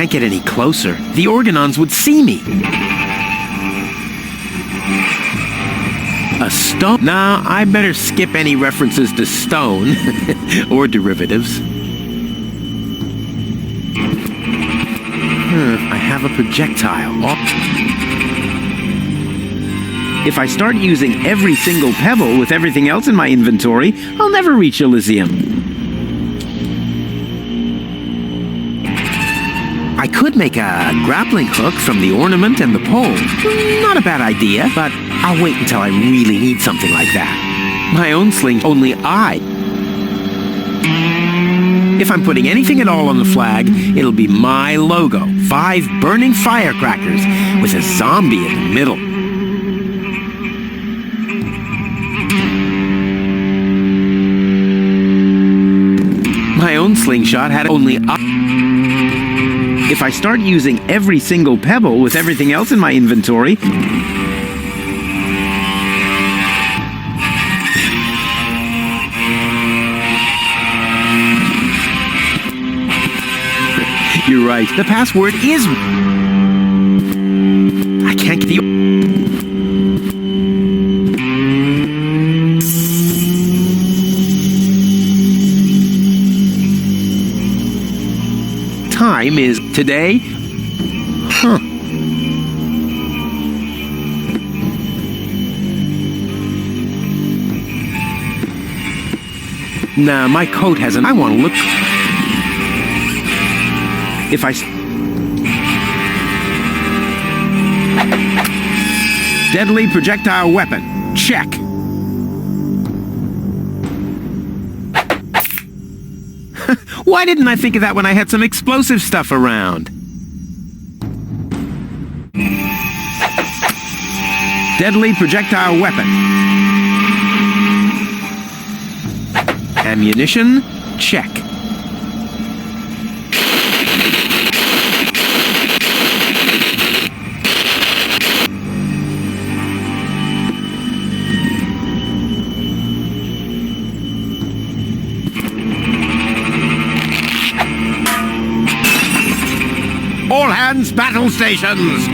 can't get any closer. The organons would see me. A stone? Nah, I better skip any references to stone or derivatives. I have a projectile. If I start using every single pebble with everything else in my inventory, I'll never reach Elysium. I could make a grappling hook from the ornament and the pole. Not a bad idea, but I'll wait until I really need something like that. My own sling, only I. If I'm putting anything at all on the flag, it'll be my logo. 5 burning firecrackers with a zombie in the middle. My own slingshot had only I. If I start using every single pebble with everything else in my inventory, you're right. The password is... I can't get the... Time is today? Huh. Nah, my coat hasn't... I want to look... If I... Deadly projectile weapon. Check. Why didn't I think of that when I had some explosive stuff around? Deadly projectile weapon. Ammunition. Check. All hands, battle stations!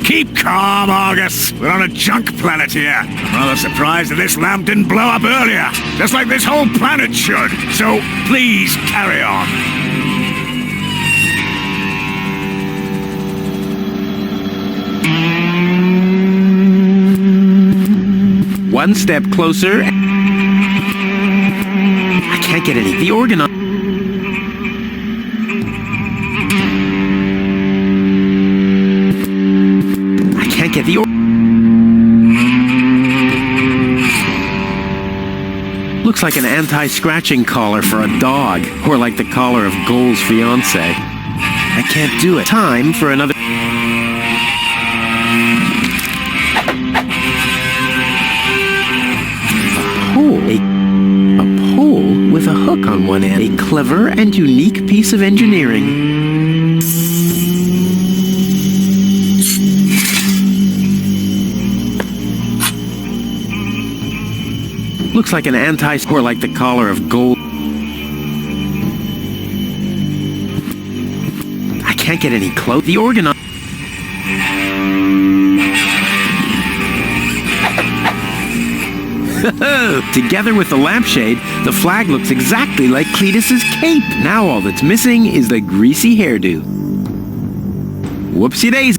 Keep calm, Argus. We're on a junk planet here. I'm rather surprised that this lamp didn't blow up earlier. Just like this whole planet should. So, please, carry on. One step closer. I can't get any. The organ on. I can't get the Looks like an anti-scratching collar for a dog, or like the collar of Goal's fiance. I can't do it. Time for another. A pole with a hook on one end. A clever and unique piece of engineering. Looks like an or like the collar of Gold. I can't get any close. The organ on. Together with the lampshade, the flag looks exactly like Cletus's cape. Now all that's missing is the greasy hairdo. Whoopsie daisy.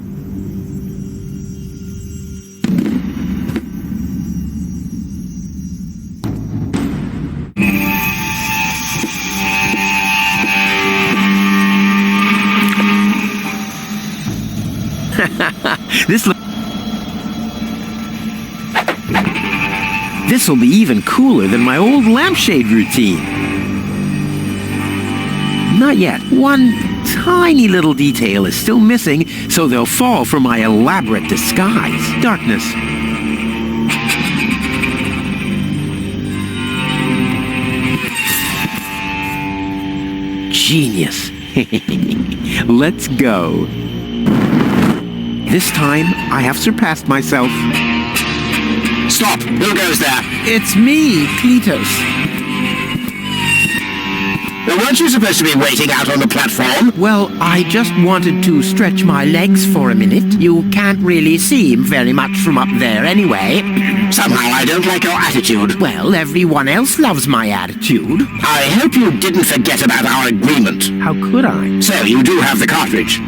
This'll be even cooler than my old lampshade routine. Not yet. One tiny little detail is still missing, so they'll fall for my elaborate disguise. Darkness. Genius. Let's go. This time, I have surpassed myself. Stop! Who goes there? It's me, Cletus. Weren't you supposed to be waiting out on the platform? Well, I just wanted to stretch my legs for a minute. You can't really see very much from up there anyway. Somehow I don't like your attitude. Well, everyone else loves my attitude. I hope you didn't forget about our agreement. How could I? So, you do have the cartridge?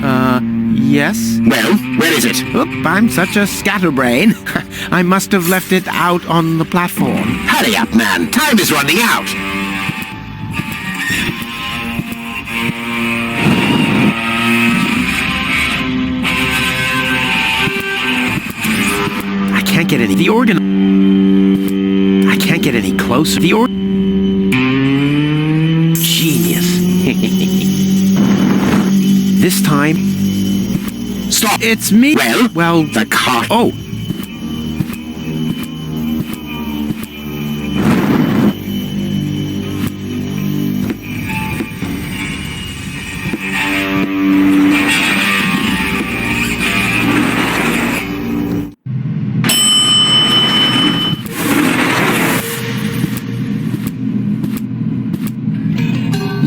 Yes? Well, where is it? Oop, I'm such a scatterbrain. I must have left it out on the platform. Hurry up, man. Time is running out. I can't get any... I can't get any closer. Genius. This time... Stop! It's me! Well, the car... Oh!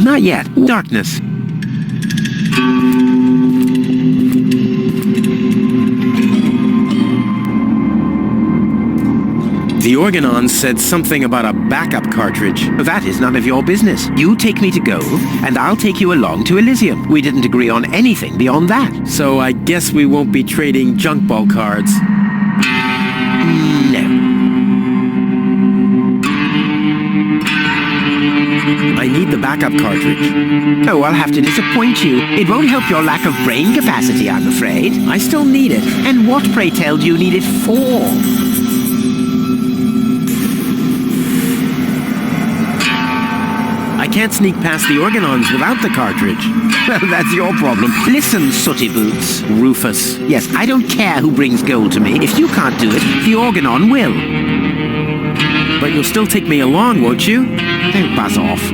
Not yet. Darkness. The Organon said something about a backup cartridge. That is none of your business. You take me to Gove, and I'll take you along to Elysium. We didn't agree on anything beyond that. So I guess we won't be trading junk ball cards. No. I need the backup cartridge. Oh, I'll have to disappoint you. It won't help your lack of brain capacity, I'm afraid. I still need it. And what, pray tell, do you need it for? I can't sneak past the Organons without the cartridge. Well, that's your problem. Listen, sooty boots. Rufus. Yes, I don't care who brings gold to me. If you can't do it, the Organon will. But you'll still take me along, won't you? Don't buzz off.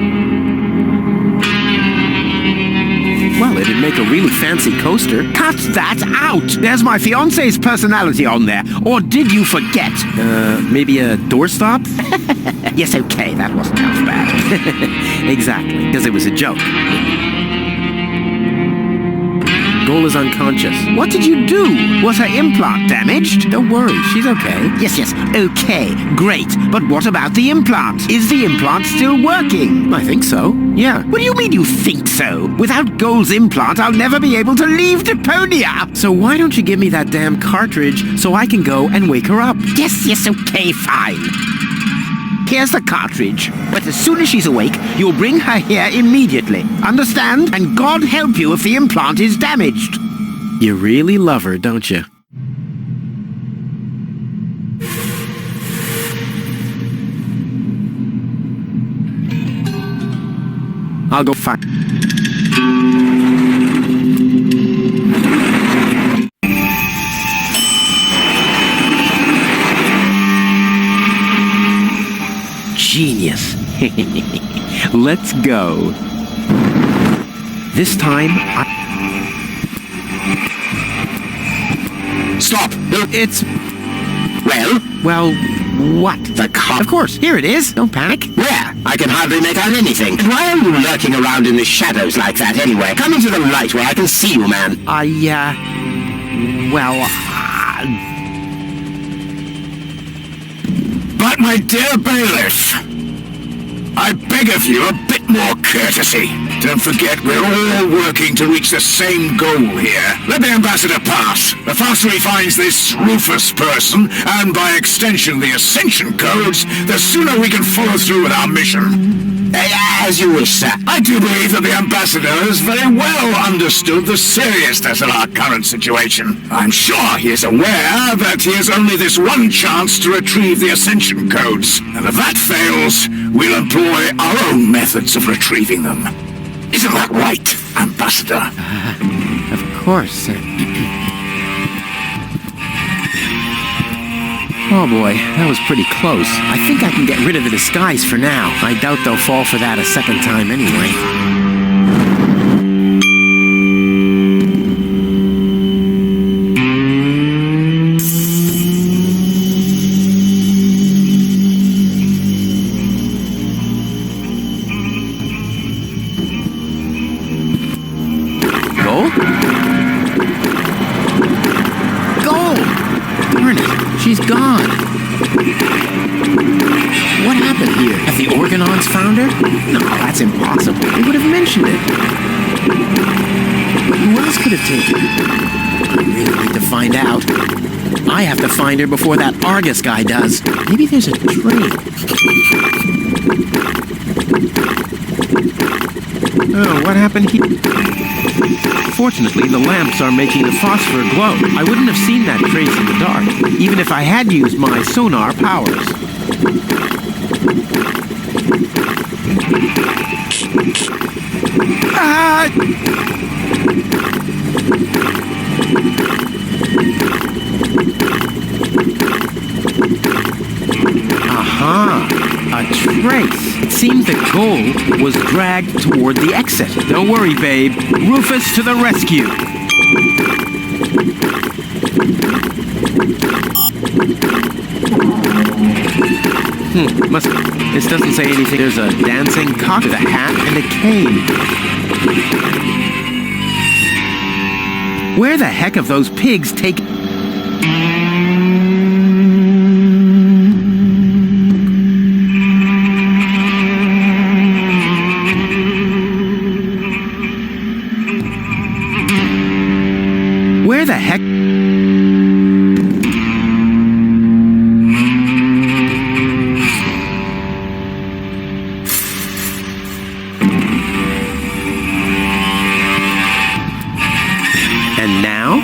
Well, it'd make a really fancy coaster. Cut that out! There's my fiancé's personality on there. Or did you forget? Maybe a doorstop? Yes, okay, that wasn't half bad. Exactly, because it was a joke. Goal is unconscious. What did you do? Was her implant damaged? Don't worry, she's okay. Yes, okay, great. But what about the implant? Is the implant still working? I think so, yeah. What do you mean you think so? Without Goal's implant, I'll never be able to leave Deponia! So why don't you give me that damn cartridge so I can go and wake her up? Yes, okay, fine. Here's the cartridge. But as soon as she's awake, you'll bring her here immediately. Understand? And God help you if the implant is damaged. You really love her, don't you? I'll go fuck. Genius. Let's go. This time, Stop! It's... Well, what? the car... Of course, here it is. Don't panic. Where? I can hardly make out anything. Why are you lurking around in the shadows like that anyway? Come into the light where I can see you, man. But my dear bailiff, I beg of you a bit more courtesy. Don't forget we're all working to reach the same goal here. Let the ambassador pass. The faster he finds this Rufus person, and by extension the Ascension codes, the sooner we can follow through with our mission. As you wish, sir. I do believe that the ambassador has very well understood the seriousness of our current situation. I'm sure he is aware that he has only this one chance to retrieve the Ascension codes, and if that fails, we'll employ our own methods of retrieving them. Isn't that right, Ambassador? Of course. Oh boy, that was pretty close. I think I can get rid of the disguise for now. I doubt they'll fall for that a second time anyway. She's gone. What happened here? Have the Organons found her? No, that's impossible. They would have mentioned it. Who else could have taken her? I really need to find out. I have to find her before that Argus guy does. Maybe there's a train. Oh, what happened here? Fortunately, the lamps are making the phosphor glow. I wouldn't have seen that trace in the dark, even if I had used my sonar powers. Ah! Aha! A trace. It seems the gold was dragged toward the exit. Don't worry, babe. Rufus to the rescue. This doesn't say anything. There's a dancing cock with a hat and a cane. Where the heck have those pigs taken? Where the heck? And now?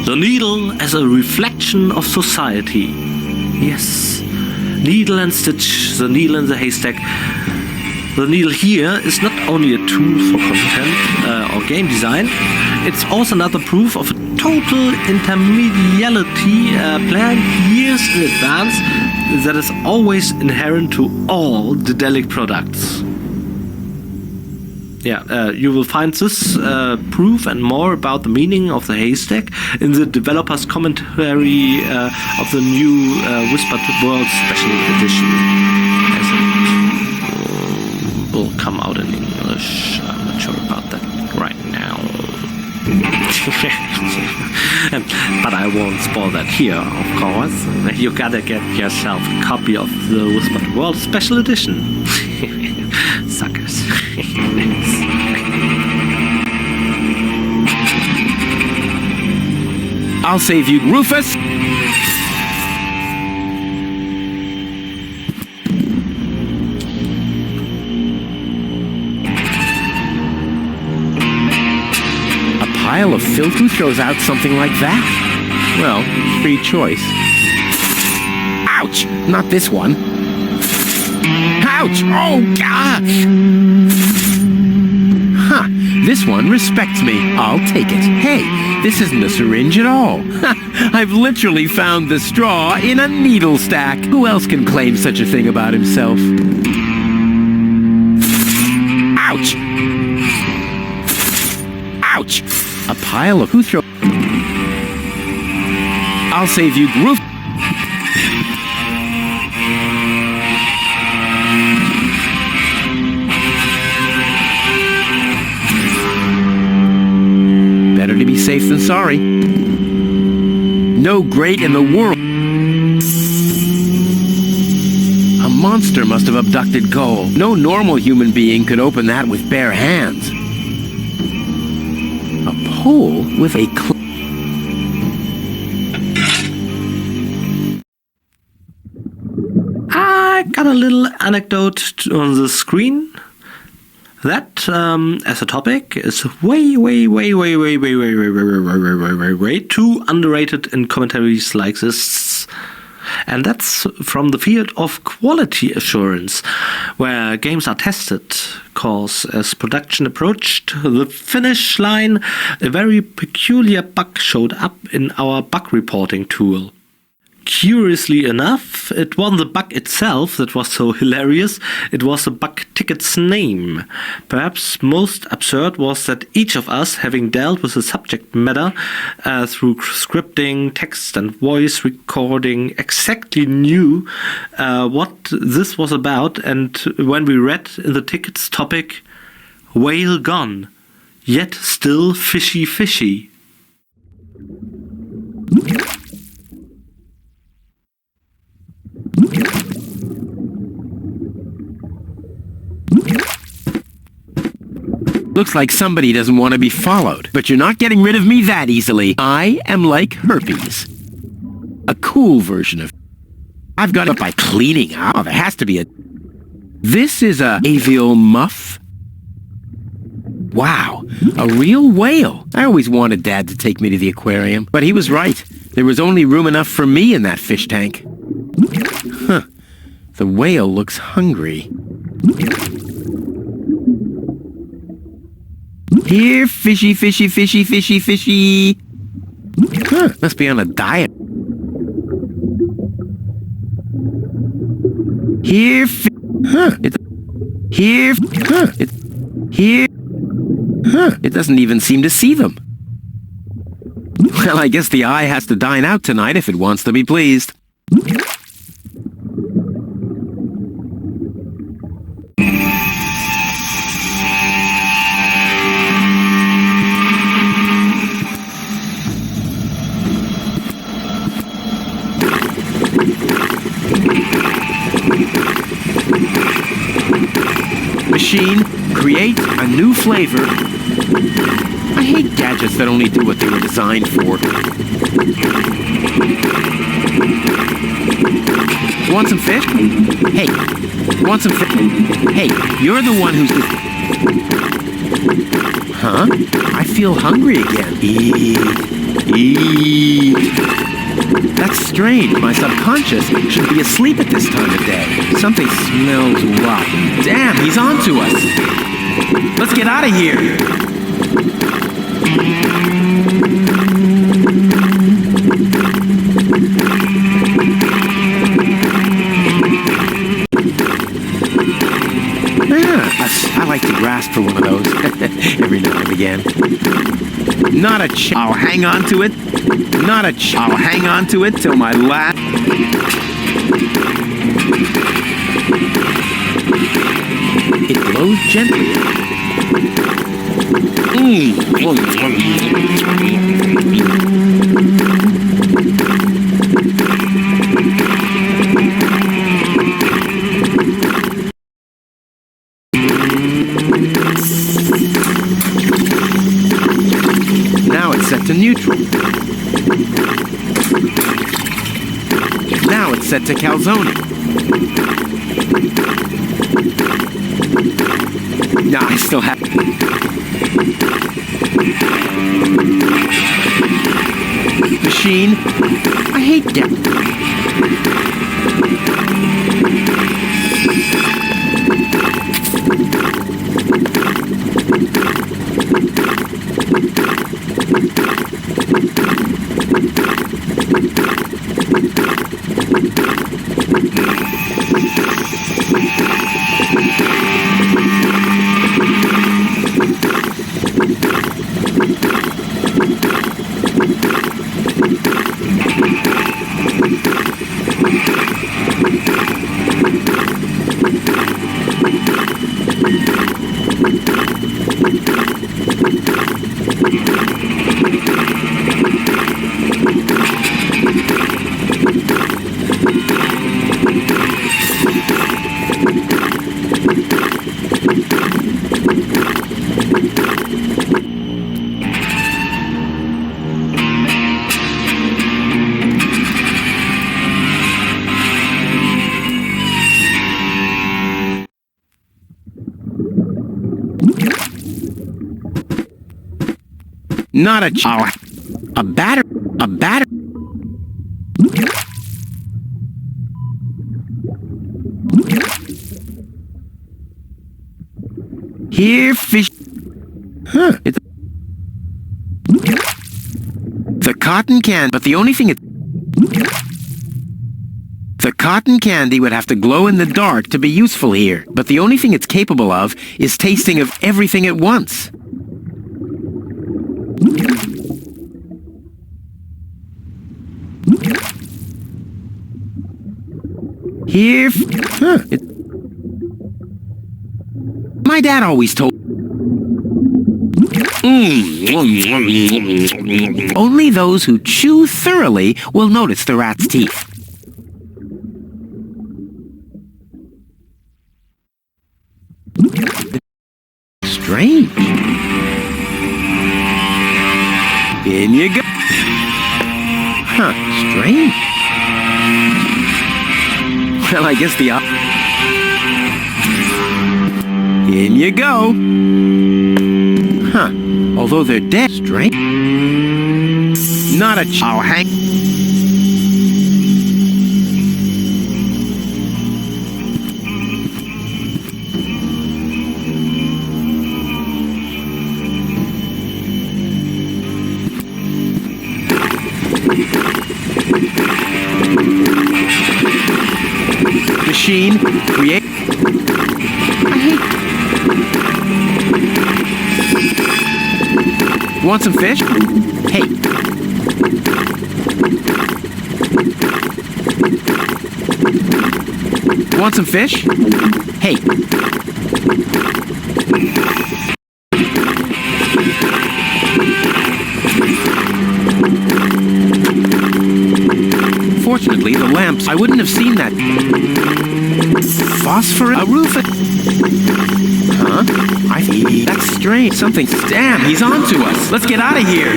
The needle as a reflection of society. Yes. Needle and stitch, the needle in the haystack. The needle here is not only a tool for content or game design, it's also another proof of a total intermediality planned years in advance that is always inherent to all Daedalic products. Yeah, you will find this proof and more about the meaning of the haystack in the developer's commentary of the new Whispered World Special Edition. As it will come out in English. I'm not sure about that right now. But I won't spoil that here, of course. You gotta get yourself a copy of the Whispered World Special Edition. Suckers. I'll save you, Rufus! A pile of filth? Who throws out something like that? Well, free choice. Ouch! Not this one. Ouch! Oh, gosh! Huh, this one respects me. I'll take it. Hey, this isn't a syringe at all. I've literally found the straw in a needle stack. Who else can claim such a thing about himself? Ouch! Ouch! A pile of who throw... I'll save you, Rufus. Better to be safe than sorry. No great in the world. A monster must have abducted gold. No normal human being could open that with bare hands. A pole with a I got a little anecdote on the screen. That, as a topic, is way too underrated in commentaries like this. And that's from the field of quality assurance, where games are tested. Cause as production approached the finish line, a very peculiar bug showed up in our bug reporting tool. Curiously enough, it wasn't the bug itself that was so hilarious, it was the bug ticket's name. Perhaps most absurd was that each of us, having dealt with the subject matter through scripting, text and voice recording, exactly knew what this was about, and when we read in the ticket's topic, "Whale gone, yet still fishy fishy." Looks like somebody doesn't want to be followed, but you're not getting rid of me that easily. I am like herpes. A cool version of... I've got it by cleaning up. Oh, there has to be a... This is a avial muff. Wow, a real whale. I always wanted Dad to take me to the aquarium, but he was right. There was only room enough for me in that fish tank. Huh. The whale looks hungry. Here, fishy, fishy, fishy, fishy, fishy. Huh, must be on a diet. Here, huh, here, huh, here, huh, it doesn't even seem to see them. Well, I guess the eye has to dine out tonight if it wants to be pleased. Machine, create a new flavor. I hate gadgets that only do what they were designed for. Want some fish? Hey, want some fish? Hey, you're the one who's... Huh? I feel hungry again. Eat. That's strange. My subconscious should be asleep at this time of day. Something smells rotten. Damn, he's on to us. Let's get out of here. I like to grasp for one of those every now and again. Not a ch... I'll hang on to it. Not a ch... I'll hang on to it till my last... It blows gently. Now it's set to neutral. Now it's set to calzone. No, I still have... Machine, I hate that. Not a ch- a batter. Here, fish. Huh. It's the cotton can, but the only thing it... The cotton candy would have to glow in the dark to be useful here, but the only thing it's capable of is tasting of everything at once. Here... My dad always told... Only those who chew thoroughly will notice the rat's teeth. Strange. In you go. Huh, strange. Well, I guess the... In you go. Huh. Although they're dead, strange. Not a I'll hang. Machine, create. Want some fish? Hey. Want some fish? Hey. Fortunately, the lamps, I wouldn't have seen that. Phosphorus? A Rufus? Huh? I think that's strange. Something. Damn, he's on to us. Let's get out of here.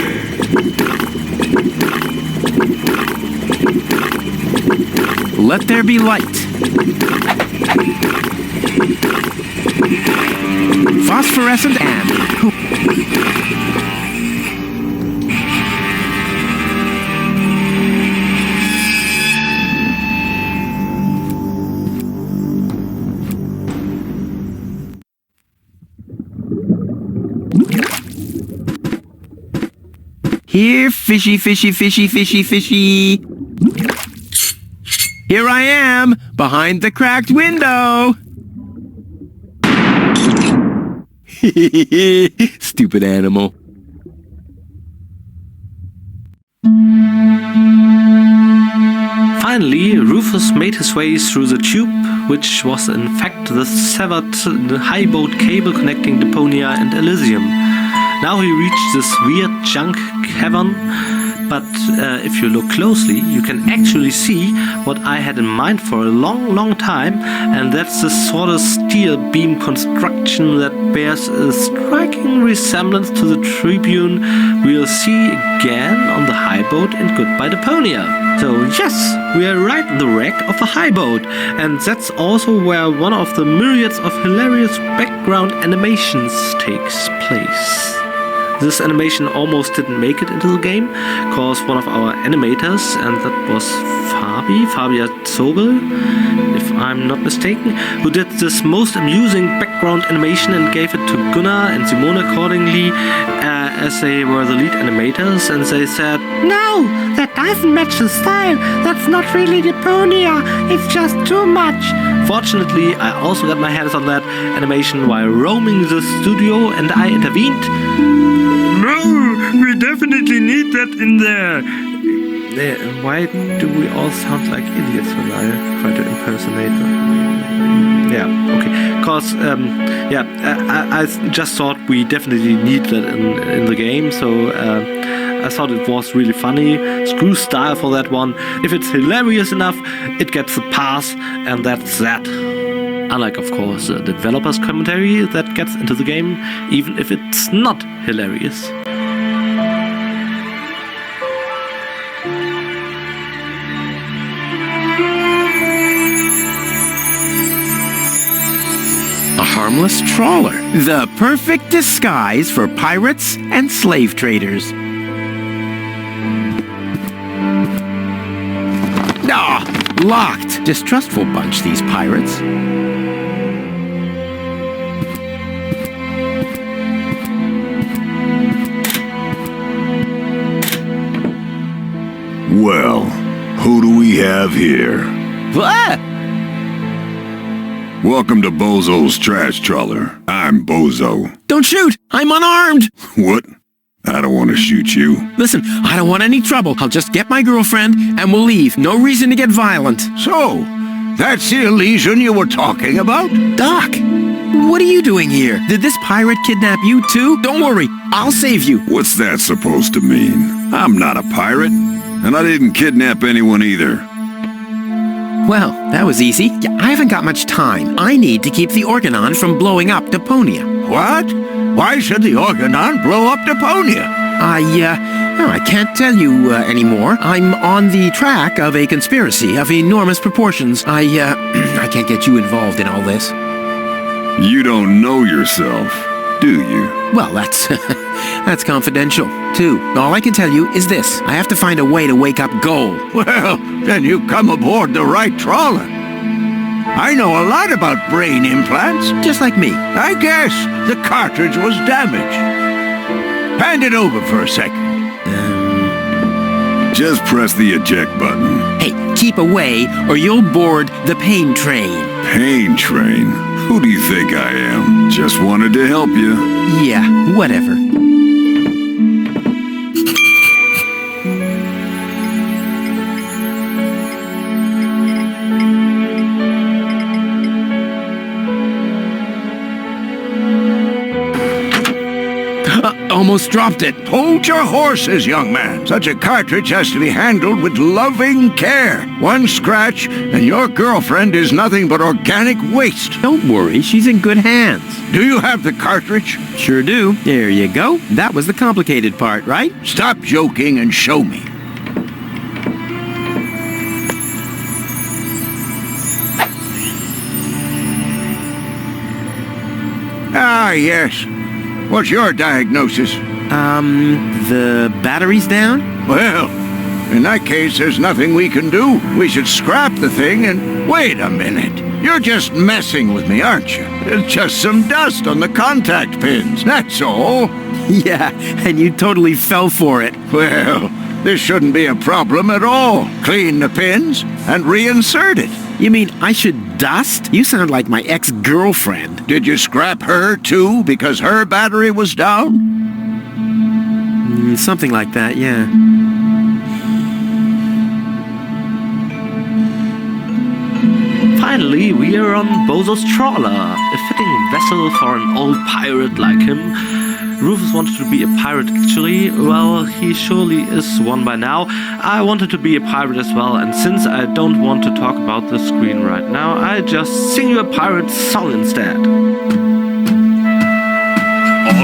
Let there be light. Phosphorescent and... Here, fishy, fishy, fishy, fishy, fishy. Here I am, behind the cracked window. Stupid animal. Finally, Rufus made his way through the tube, which was in fact the severed high boat cable connecting Deponia and Elysium. Now he reached this weird junk cavern, but if you look closely, you can actually see what I had in mind for a long time, and that's this sort of steel beam construction that bears a striking resemblance to the tribune we'll see again on the high boat in Goodbye Deponia. So yes, we are right in the wreck of a high boat, and that's also where one of the myriads of hilarious background animations takes place. This animation almost didn't make it into the game, cause one of our animators, and that was Fabia Zobel, if I'm not mistaken, who did this most amusing background animation and gave it to Gunnar and Simone accordingly, as they were the lead animators, and they said, "No, that doesn't match the style, that's not really Deponia, it's just too much." Fortunately, I also got my hands on that animation while roaming the studio, and I intervened. No, we definitely need that in there. Why do we all sound like idiots when I try to impersonate them? Yeah, okay. Cause, I just thought we definitely need that in the game, so I thought it was really funny. Screw style for that one. If it's hilarious enough, it gets a pass, and that's that. Unlike, of course, the developer's commentary that gets into the game, even if it's not hilarious. A harmless trawler. The perfect disguise for pirates and slave traders. Ah, locked. Distrustful bunch, these pirates. Well, who do we have here? What? Welcome to Bozo's Trash Trawler. I'm Bozo. Don't shoot! I'm unarmed! What? I don't want to shoot you. Listen, I don't want any trouble. I'll just get my girlfriend and we'll leave. No reason to get violent. So, that's the illusion you were talking about? Doc, what are you doing here? Did this pirate kidnap you too? Don't worry, I'll save you. What's that supposed to mean? I'm not a pirate, and I didn't kidnap anyone either. Well, that was easy. Yeah, I haven't got much time. I need to keep the Organon from blowing up Deponia. What? Why should the Organon blow up Deponia? I can't tell you anymore. I'm on the track of a conspiracy of enormous proportions. I can't get you involved in all this. You don't know yourself, do you? Well, that's that's confidential, too. All I can tell you is this. I have to find a way to wake up Gold. Well, then you've come aboard the right trawler. I know a lot about brain implants. Just like me. I guess the cartridge was damaged. Hand it over for a second. Just press the eject button. Hey, keep away or you'll board the pain train. Pain train? Who do you think I am? Just wanted to help you. Yeah, whatever. Almost dropped it. Hold your horses, young man. Such a cartridge has to be handled with loving care. One scratch, and your girlfriend is nothing but organic waste. Don't worry, she's in good hands. Do you have the cartridge? Sure do. There you go. That was the complicated part, right? Stop joking and show me. Ah, yes. What's your diagnosis? The battery's down? Well, in that case, there's nothing we can do. We should scrap the thing and... Wait a minute. You're just messing with me, aren't you? There's just some dust on the contact pins, that's all. Yeah, and you totally fell for it. Well, this shouldn't be a problem at all. Clean the pins and reinsert it. You mean I should dust? You sound like my ex-girlfriend. Did you scrap her, too, because her battery was down? Something like that, yeah. Finally, we are on Bozo's trawler, a fitting vessel for an old pirate like him. Rufus wanted to be a pirate actually. Well, he surely is one by now. I wanted to be a pirate as well, and since I don't want to talk about the screen right now, I just sing you a pirate song instead. All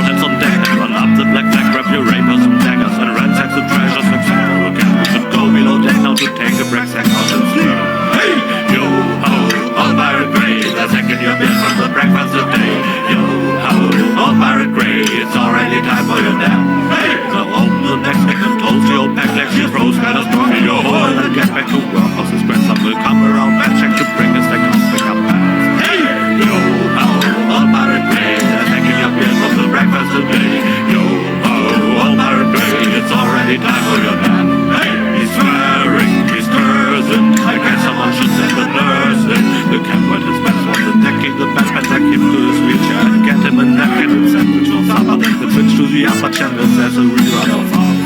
hands on deck, and run up the black flag, grab your rapiers and daggers, and ransack the treasures like Pharaoh again. We should go below deck now to take a break, sack out and sleep. Hey, yo ho, all pirate grey, they're taking your beer from the breakfast today. Yo ho, all pirate grey, it's already time for your nap. Hey, now open the next deck and close the old pack like she throws feathers to your hole and get back to work. Cause his grandson will come around and check to bring his deck up, pick up pants. Hey, yo ho, all pirate grey, they're taking your beer from the breakfast today. Yo ho, all pirate grey, it's already time for your nap. Hey, he's swearing, he's cursing, I guess someone should send the nurse in. The cat wet his pants was attacking the backpack, take him to his wheelchair and get him a napkin and sandwich or supper. The switch to the upper channel, there's a rerun of Alf.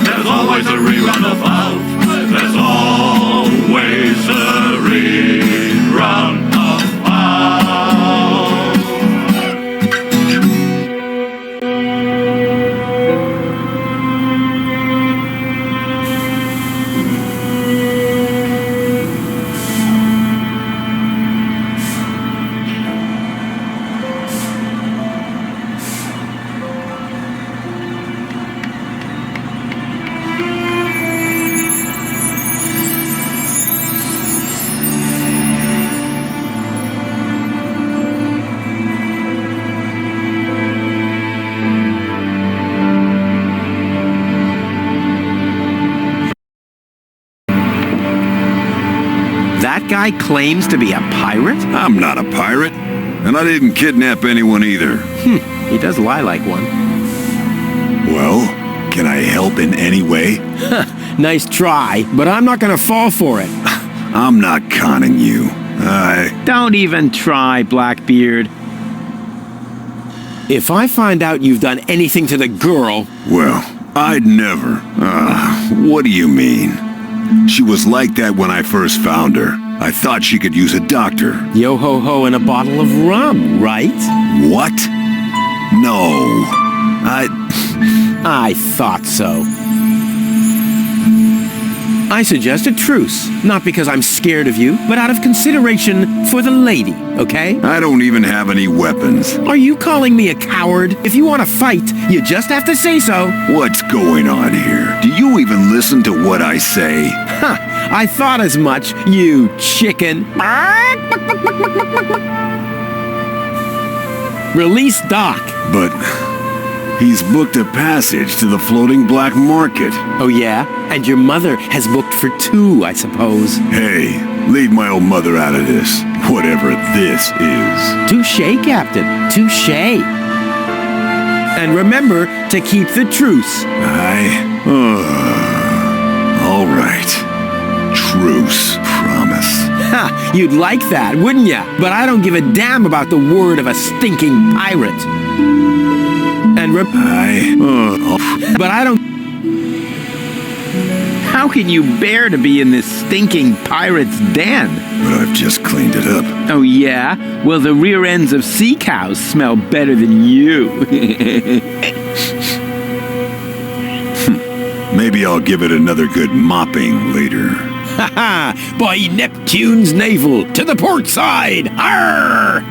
There's always a rerun of Alf. There's always a rerun of Alf. That guy claims to be a pirate? I'm not a pirate, and I didn't kidnap anyone either. He does lie like one. Well, can I help in any way? Nice try, but I'm not gonna fall for it. I'm not conning you. Don't even try, Blackbeard. If I find out you've done anything to the girl... Well, I'd never. What do you mean? She was like that when I first found her. I thought she could use a doctor. Yo-ho-ho and a bottle of rum, right? What? No. I thought so. I suggest a truce, not because I'm scared of you, but out of consideration for the lady, okay? I don't even have any weapons. Are you calling me a coward? If you want to fight, you just have to say so. What's going on here? Do you even listen to what I say? Huh, I thought as much, you chicken. Release Doc. But he's booked a passage to the floating black market. Oh yeah? And your mother has booked for 2, I suppose. Hey, leave my old mother out of this, whatever this is. Touché, Captain. Touché. And remember to keep the truce. All right. Truce, promise. Ha! You'd like that, wouldn't ya? But I don't give a damn about the word of a stinking pirate. And but I don't... How can you bear to be in this stinking pirate's den? But I've just cleaned it up. Oh yeah? Well, the rear ends of sea cows smell better than you. Maybe I'll give it another good mopping later. Ha ha! By Neptune's navel, to the port side! Arr!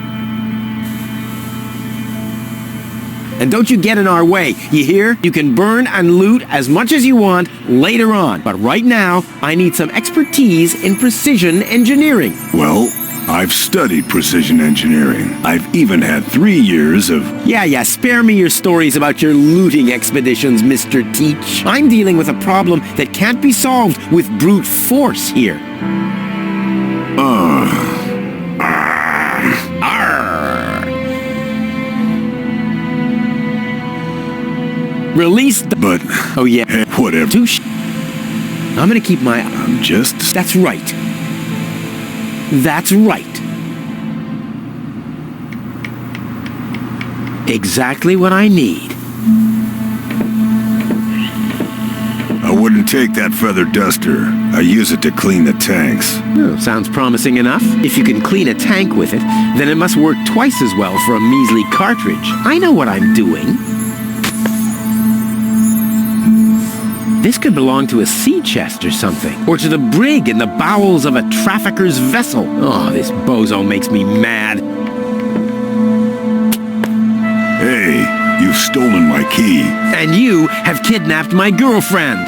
And don't you get in our way, you hear? You can burn and loot as much as you want later on. But right now, I need some expertise in precision engineering. Well, I've studied precision engineering. I've even had 3 years of... Yeah, spare me your stories about your looting expeditions, Mr. Teach. I'm dealing with a problem that can't be solved with brute force here. Release the... But... Oh yeah. Whatever. I'm gonna keep my... I'm just... That's right. That's right. Exactly what I need. I wouldn't take that feather duster. I use it to clean the tanks. Oh, sounds promising enough. If you can clean a tank with it, then it must work twice as well for a measly cartridge. I know what I'm doing. This could belong to a sea chest or something. Or to the brig in the bowels of a trafficker's vessel. Oh, this bozo makes me mad. Hey, you've stolen my key. And you have kidnapped my girlfriend.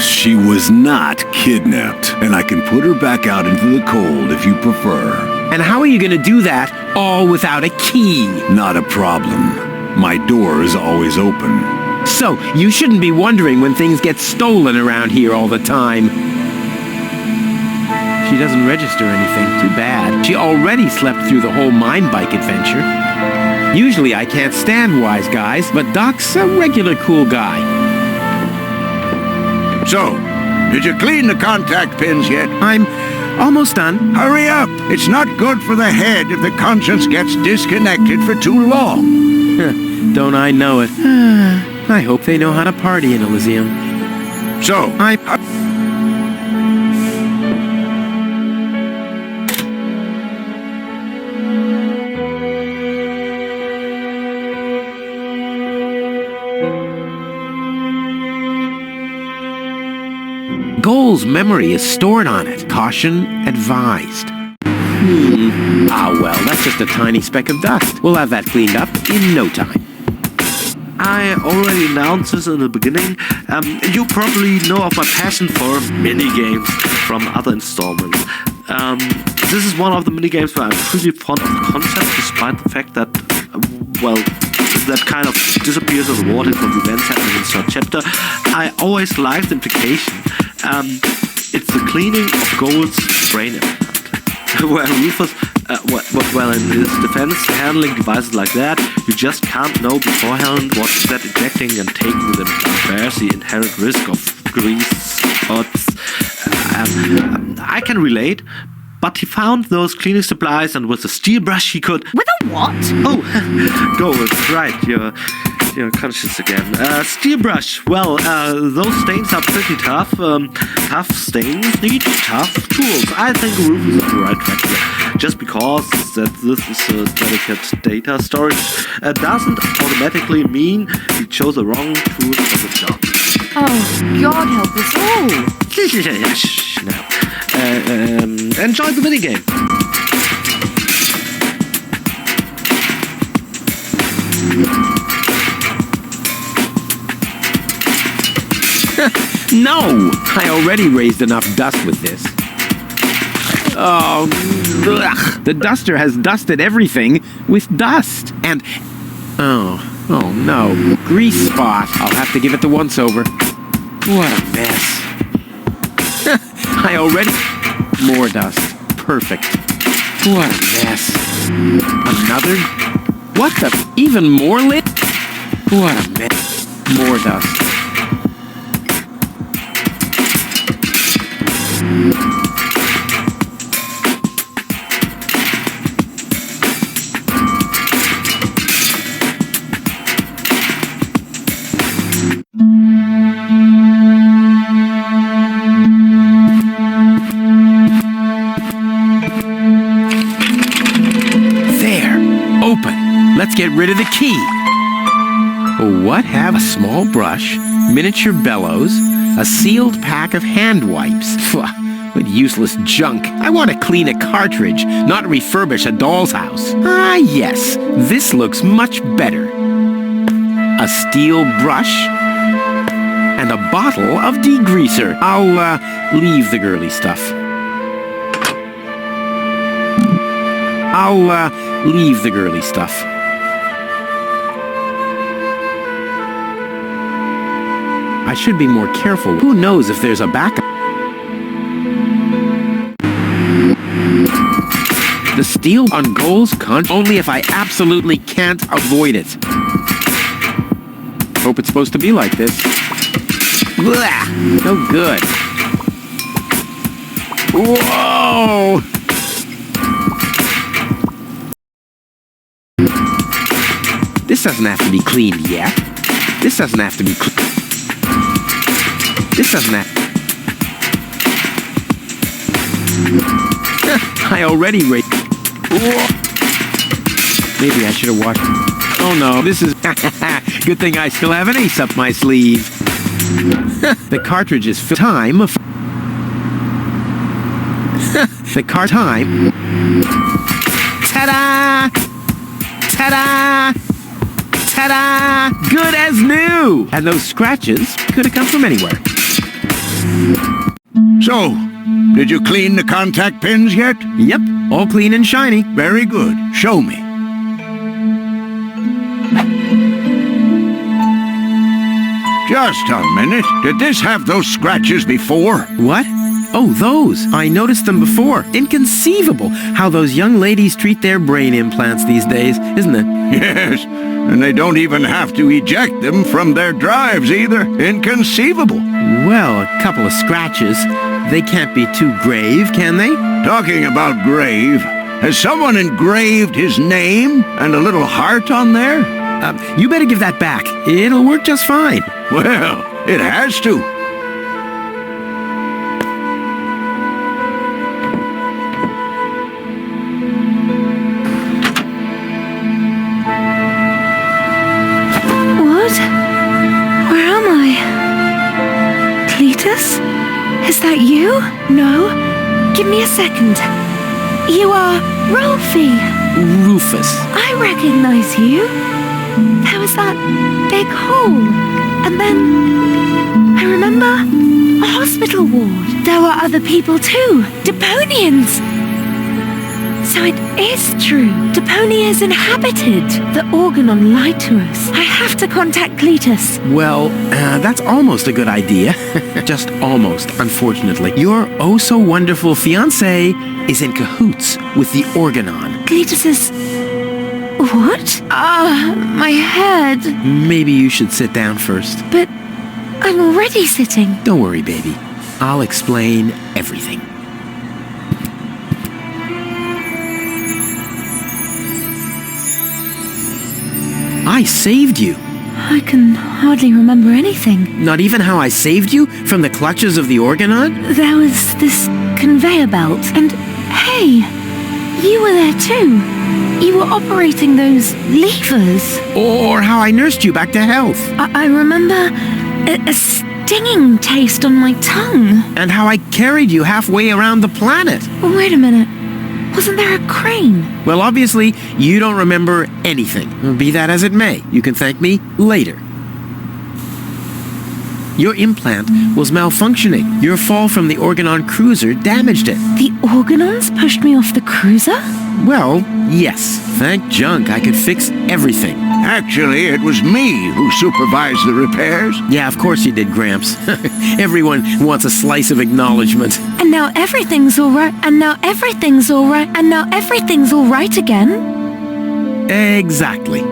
She was not kidnapped. And I can put her back out into the cold if you prefer. And how are you going to do that all without a key? Not a problem. My door is always open. So, you shouldn't be wondering when things get stolen around here all the time. She doesn't register anything. Too bad. She already slept through the whole mine bike adventure. Usually I can't stand wise guys, but Doc's a regular cool guy. So, did you clean the contact pins yet? I'm almost done. Hurry up! It's not good for the head if the conscience gets disconnected for too long. Don't I know it? I hope they know how to party in Elysium. So, Goal's memory is stored on it. Caution advised. Ah well, that's just a tiny speck of dust. We'll have that cleaned up in no time. I already announced this in the beginning. You probably know of my passion for minigames from other installments. This is one of the minigames where I'm pretty fond of the concept, despite the fact that, that kind of disappears as water from the events happening in the chapter. I always liked the implication. It's the cleaning of Gold's brain implant. Where Rufus, in his defense, handling devices like that, you just can't know beforehand what that injecting and taking with implant bears the inherent risk of grease, odds. I can relate. But he found those cleaning supplies, and with a steel brush he could... With a what? Oh, go, right, you're conscious again. Steel brush. Well, those stains are pretty tough. Tough stains need tough tools. I think Rufus is on the right track here. Just because that this is a delicate data storage doesn't automatically mean he chose the wrong tool for the job. Oh, God help us all. Shh, no. Enjoy the minigame. No! I already raised enough dust with this. Oh, ugh. The duster has dusted everything with dust. And, oh no. Grease spot. I'll have to give it the once-over. What a mess. I already... More dust. Perfect. What a mess. Another? What the... Even more lit? What a mess. More dust. Let's get rid of the key. What have a small brush, miniature bellows, a sealed pack of hand wipes? What useless junk. I want to clean a cartridge, not refurbish a doll's house. Ah, yes. This looks much better. A steel brush and a bottle of degreaser. I'll leave the girly stuff. Leave the girly stuff. I should be more careful. Who knows if there's a backup? The steel on goals only if I absolutely can't avoid it. Hope it's supposed to be like this. Blah! No good. Whoa! This doesn't have to be cleaned yet. This doesn't have to be cleaned. This doesn't have... I already raped... Maybe I should have watched... Oh no, this is... Good thing I still have an ace up my sleeve. The cartridge is filled. Time... The car time... Ta-da! Ta-da! Ta-da! Good as new! And those scratches could have come from anywhere. So, did you clean the contact pins yet? Yep, all clean and shiny. Very good. Show me. Just a minute. Did this have those scratches before? What? Oh, those. I noticed them before. Inconceivable how those young ladies treat their brain implants these days, isn't it? Yes, and they don't even have to eject them from their drives either. Inconceivable. Well, a couple of scratches. They can't be too grave, can they? Talking about grave, has someone engraved his name and a little heart on there? You better give that back. It'll work just fine. Well, it has to. What? Where am I? Cletus? Is that you? No? Give me a second. You are Rolfie. Rufus. I recognize you. There was that big hole. And then I remember a hospital ward. There were other people too. Deponians. So it is true. Deponia is inhabited. The Organon lied to us. I have to contact Cletus. Well, that's almost a good idea. Just almost, unfortunately. Your oh-so-wonderful fiancé is in cahoots with the Organon. Cletus is... What? My head. Maybe you should sit down first. But I'm already sitting. Don't worry, baby. I'll explain everything. I saved you. I can hardly remember anything. Not even how I saved you from the clutches of the Orgonon? There was this conveyor belt, and hey, you were there too. You were operating those levers. Or how I nursed you back to health? I remember a stinging taste on my tongue. And how I carried you halfway around the planet? Wait a minute. Wasn't there a crane? Well, obviously, you don't remember anything. Be that as it may, you can thank me later. Your implant was malfunctioning. Your fall from the Orgonon cruiser damaged it. The Orgonons pushed me off the cruiser? Well, yes. Thank junk I could fix everything. Actually, it was me who supervised the repairs. Yeah, of course you did, Gramps. Everyone wants a slice of acknowledgement. And now everything's all right. And now everything's all right. And now everything's all right again. Exactly.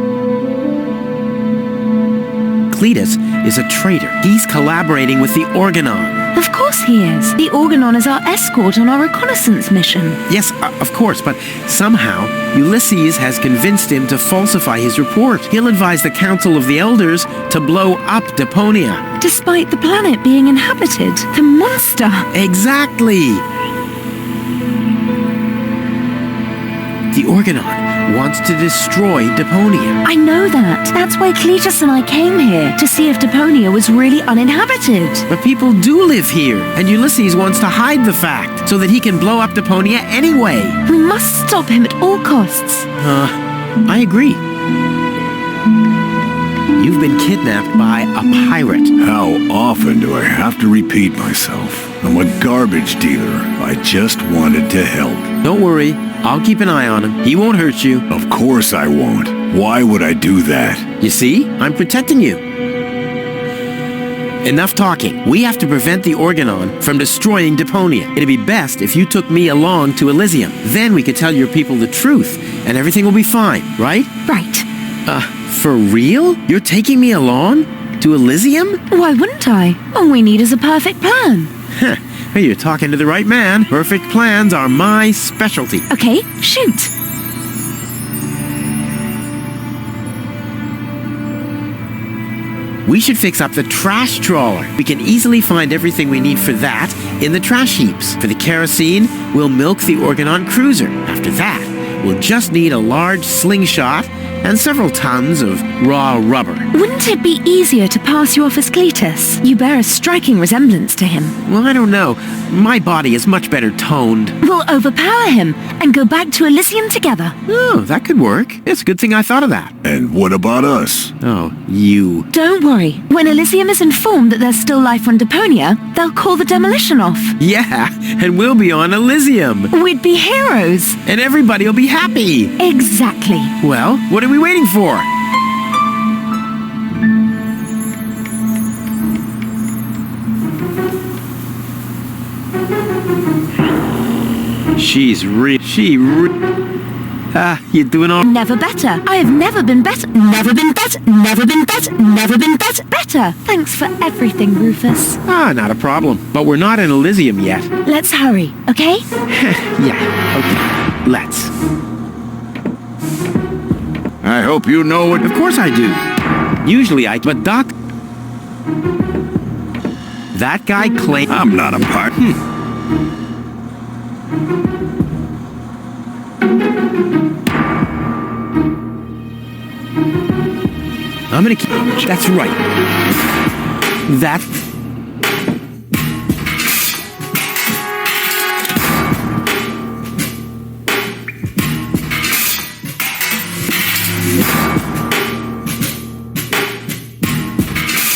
Cletus is a traitor. He's collaborating with the Orgonon. Of course he is. The Orgonon is our escort on our reconnaissance mission. Yes, of course, but somehow Ulysses has convinced him to falsify his report. He'll advise the Council of the Elders to blow up Deponia. Despite the planet being inhabited, the monster. Exactly. The Orgonon wants to destroy Deponia. I know that. That's why Cletus and I came here, to see if Deponia was really uninhabited. But people do live here, and Ulysses wants to hide the fact so that he can blow up Deponia anyway. We must stop him at all costs. I agree. You've been kidnapped by a pirate. How often do I have to repeat myself? I'm a garbage dealer. I just wanted to help. Don't worry, I'll keep an eye on him. He won't hurt you. Of course I won't. Why would I do that? You see? I'm protecting you. Enough talking. We have to prevent the Orgonon from destroying Deponia. It'd be best if you took me along to Elysium. Then we could tell your people the truth, and everything will be fine, right? Right. For real? You're taking me along? To Elysium? Why wouldn't I? All we need is a perfect plan. Heh. Hey, you're talking to the right man. Perfect plans are my specialty. Okay, shoot. We should fix up the trash trawler. We can easily find everything we need for that in the trash heaps. For the kerosene, we'll milk the Orgonon cruiser. After that, we'll just need a large slingshot and several tons of raw rubber. Wouldn't it be easier to pass you off as Cletus? You bear a striking resemblance to him. Well, I don't know. My body is much better toned. We'll overpower him and go back to Elysium together. Oh, that could work. It's a good thing I thought of that. And what about us? Oh, you. Don't worry. When Elysium is informed that there's still life on Deponia, they'll call the demolition off. Yeah, and we'll be on Elysium. We'd be heroes. And everybody will be happy. Exactly. Well, what are we waiting for? You doing all... Never better. I have never been better. Never been better. Never been better. Never been better. Better. Thanks for everything, Rufus. Not a problem. But we're not in Elysium yet. Let's hurry, okay? Yeah, okay. Let's. I hope you know what... Of course I do. Usually but Doc... That guy claimed... I'm not a part. I'm gonna keep... That's right. That...